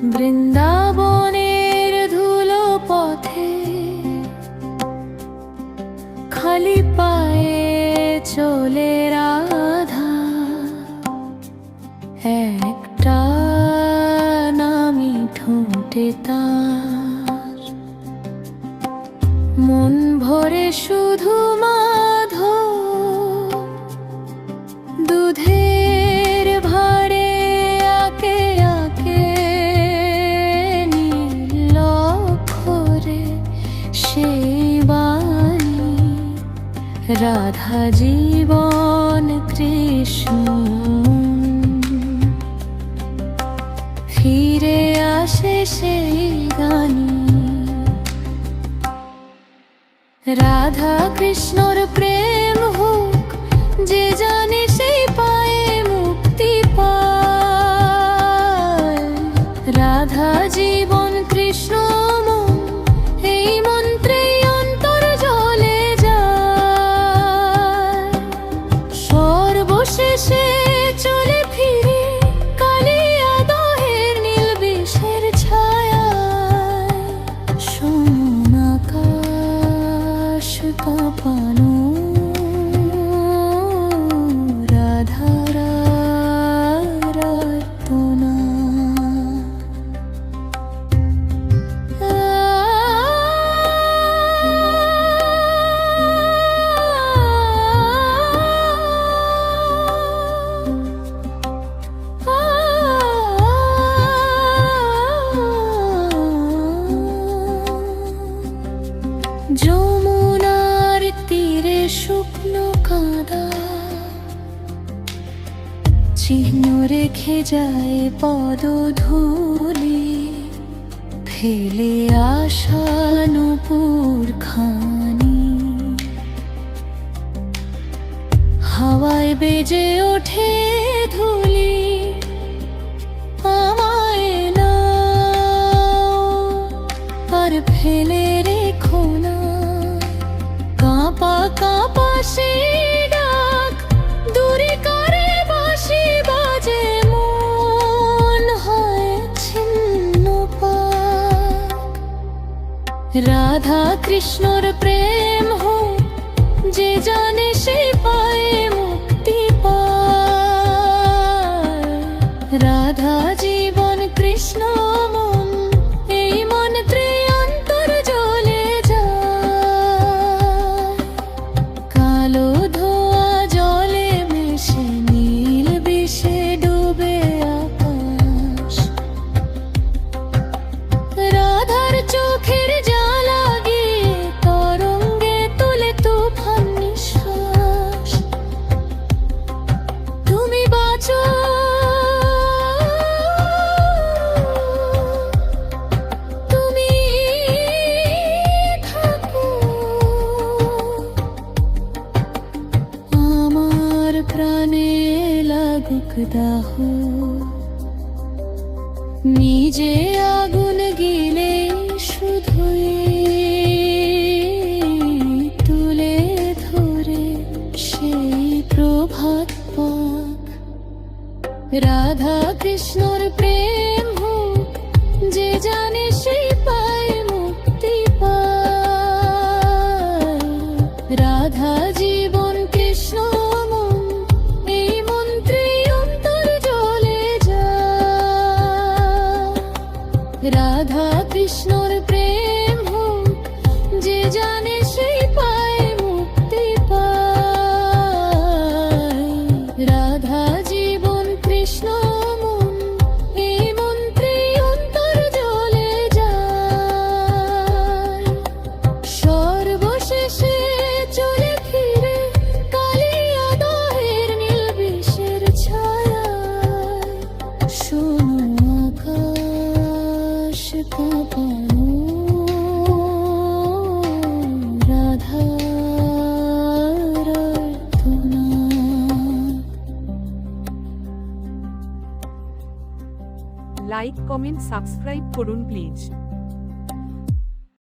বৃন্দাবনের ধুলো পথে খালি পায়ে চলে রাধা, একটা নামি ঠোঁটে তার, মন ভরে শুধু মাধব, দুধের ভাড়ে আঁকে আঁকে নীল অক্ষরে সেই বাণী, রাধা জীবন কৃষ্ণ ফিরে আসে সেই গানি। রাধা কৃষ্ণর প্রেম হোক, যে জানে সেই পায়ে মুক্তি পায়। রাধা জীবন কৃষ্ণ মন, এই মন্ত্রে অন্তর জ্বলে যায়। সর্বশেষে চলে ফিরে কালিয়া দহের নীল বিষের ছায়ায়, শোন আকাশ কাঁপানো রাধার আরাধনা। যমুনার তীরে শুকনো কাঁদা চিহ্ন রেখে যায় পদধূলি, ফেলে আসা নূপুর খানি হাওয়ায় বেজে ওঠে ধুলি। আমায় নাও আর ফেলে রেখো না, কাঁপা কাঁপা সে ডাক দূরে করে বাঁশি বাজে, মন হয় ছিন্ন পাক। রাধা কৃষ্ণর প্রেম হোক, যে জানে সে পায়ে মুক্তি পায়। রাধা জীবন কৃষ্ণ মন, এই মন্ত্রে অন্তর জ্বলে যায়। কালো ধোয়া জলে মেশে নীল বিষে ডুবে আকাশ, রাধার চোখের জ্বালা গিয়ে তরঙ্গে তুলে তুফান নিঃশ্বাস। তুমি বাঁচো, তুমি থাকো, আমার প্রাণে লাগুক দাহ। নিজে আগুন গিলে শুধুই তুলে ধরে সেই প্রভাত পাক। রাধা কৃষ্ণর প্রেম হোক, যে জানে সেই পায় মুক্তি পায়। রাধা জীবন কৃষ্ণ মন, এই মন্ত্রে অন্তর জ্বলে যায়। রাধা কৃষ্ণর প্রেম হোক, যে জানে সেই পায় মুক্তি পায়। রাধা জীবন কৃষ্ণ মন, এই মন্ত্রে অন্তর জ্বলে যায়। সর্বশেষে চলে ফিরে কালিয়া দহের নীল বিষের ছায়ায়, শোনো আকাশ কাঁপানো রাধার আরাধনা। লাইক কমেন্ট সাবস্ক্রাইব করুন প্লিজ।